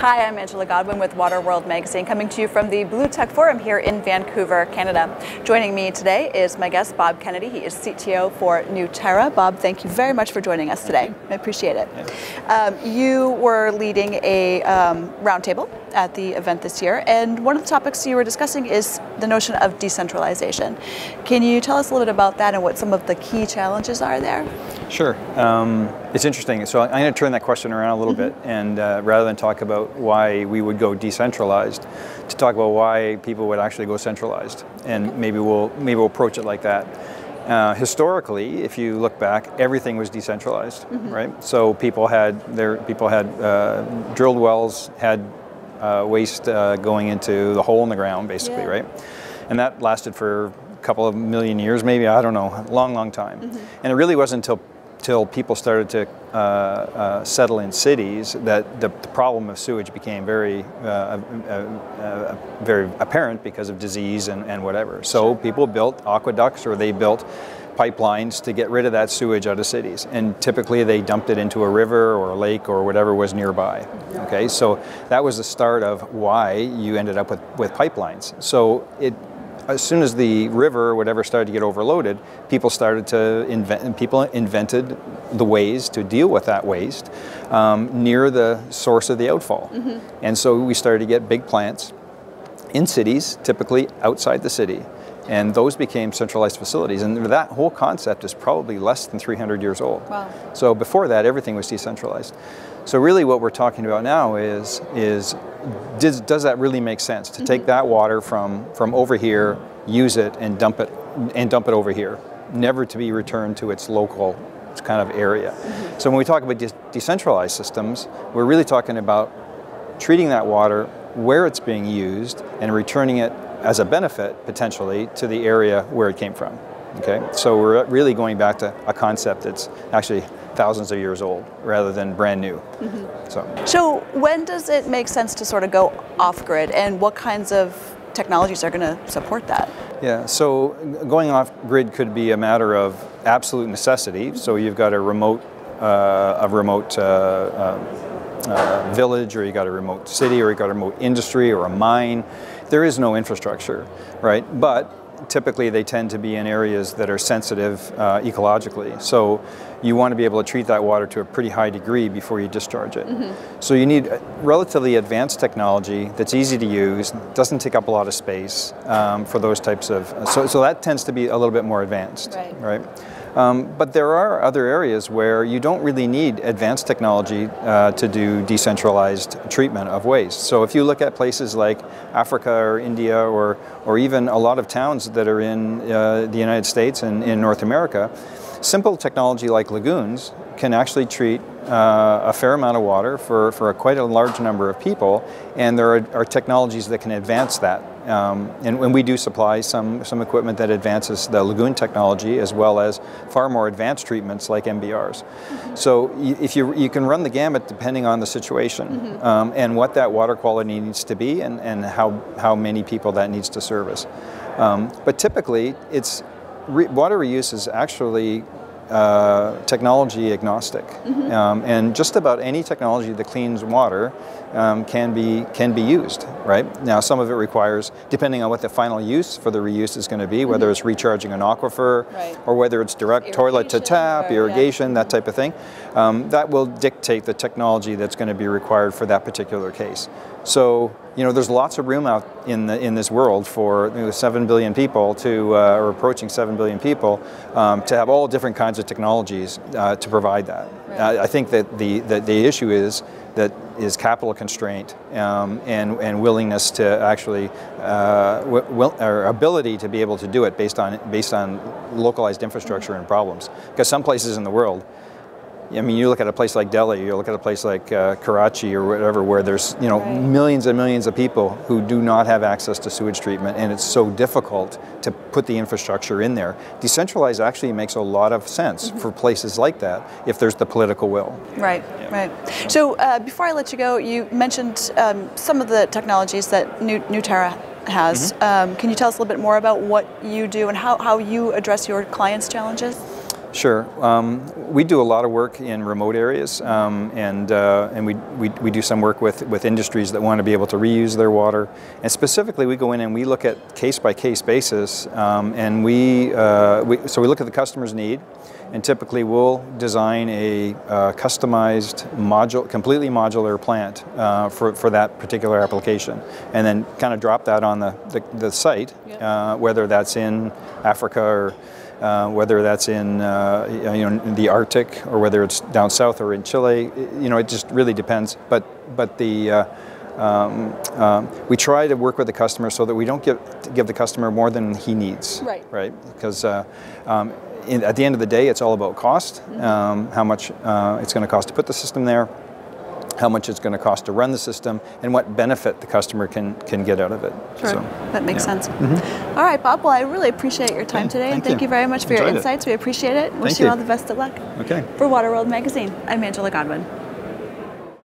Hi, I'm Angela Godwin with Water World Magazine, coming to you from the Blue Tech Forum here in Vancouver, Canada. Joining me today is my guest, Bob Kennedy. He is CTO for Newterra. Bob, thank you very much for joining us today. I appreciate it. You were leading a roundtable at the event this year, and one of the topics you were discussing is the notion of decentralization. Can you tell us a little bit about that and what some of the key challenges are there? Sure. It's interesting. So I'm going to turn that question around a little bit, and rather than talk about why we would go decentralized, to talk about why people would actually go centralized, and maybe we'll approach it like that. Historically, if you look back, everything was decentralized, right? So people had drilled wells, had waste going into the hole in the ground, basically, right? And that lasted for a couple of million years, maybe, I don't know, a long time. And it really wasn't until people started to settle in cities that the problem of sewage became very apparent because of disease and whatever. So people built aqueducts, or they built pipelines to get rid of that sewage out of cities, and typically they dumped it into a river or a lake or whatever was nearby. Okay, so that was the start of why you ended up with pipelines. So as soon as the river or whatever started to get overloaded, people started to invented the ways to deal with that waste near the source of the outfall. And so we started to get big plants in cities, typically outside the city. And those became centralized facilities. And that whole concept is probably less than 300 years old. Wow. So before that, everything was decentralized. So really what we're talking about now is does that really make sense? To take that water from over here, use it, and dump it over here, never to be returned to its local kind of area. So when we talk about decentralized systems, we're really talking about treating that water where it's being used and returning it as a benefit, potentially, to the area where it came from. Okay, so we're really going back to a concept that's actually thousands of years old rather than brand new. So when does it make sense to sort of go off-grid, and what kinds of technologies are going to support that? Yeah, so going off-grid could be a matter of absolute necessity. So you've got a remote village, or you got a remote city, or you got a remote industry or a mine. There is no infrastructure, right? But typically they tend to be in areas that are sensitive ecologically. So you want to be able to treat that water to a pretty high degree before you discharge it. So you need relatively advanced technology that's easy to use, doesn't take up a lot of space for those types of, so that tends to be a little bit more advanced, right? But there are other areas where you don't really need advanced technology to do decentralized treatment of waste. So if you look at places like Africa or India, or even a lot of towns that are in the United States and in North America, simple technology like lagoons can actually treat a fair amount of water for quite a large number of people, and there are technologies that can advance that. And when we do supply some equipment that advances the lagoon technology, as well as far more advanced treatments like MBRs. So if you can run the gamut depending on the situation and what that water quality needs to be, and how many people that needs to service. But typically, water reuse is actually technology agnostic, and just about any technology that cleans water can be used, right? Now, some of it requires, depending on what the final use for the reuse is going to be, whether it's recharging an aquifer, or whether it's direct toilet to tap, irrigation, that type of thing, that will dictate the technology that's going to be required for that particular case. So, there's lots of room out in this world for 7 billion people or approaching 7 billion people to have all different kinds of technologies to provide that. I think that the issue is capital constraint and willingness to actually or ability to be able to do it based on localized infrastructure and problems. Because some places in the world, I mean, you look at a place like Delhi, you look at a place like Karachi or whatever, where there's millions and millions of people who do not have access to sewage treatment, and it's so difficult to put the infrastructure in there. Decentralized actually makes a lot of sense for places like that if there's the political will. Right, right. So before I let you go, you mentioned some of the technologies that Newterra has. Can you tell us a little bit more about what you do and how you address your clients' challenges? Sure. We do a lot of work in remote areas, and we do some work with industries that want to be able to reuse their water. And specifically, we go in and we look at case-by-case basis, and so we look at the customer's need, and typically we'll design a customized, completely modular plant for that particular application, and then kind of drop that on the site, whether that's in Africa or whether that's in the Arctic, or whether it's down south or in Chile. It just really depends. But we try to work with the customer so that we don't give the customer more than he needs. Right. Because at the end of the day, it's all about cost. How much it's going to cost to put the system there, how much it's going to cost to run the system, and what benefit the customer can get out of it. Sure, so, that makes sense. All right, Bob, well, I really appreciate your time today, and thank you very much for your insights. We appreciate it. Wish you all the best of luck. Okay. For Water World Magazine, I'm Angela Godwin.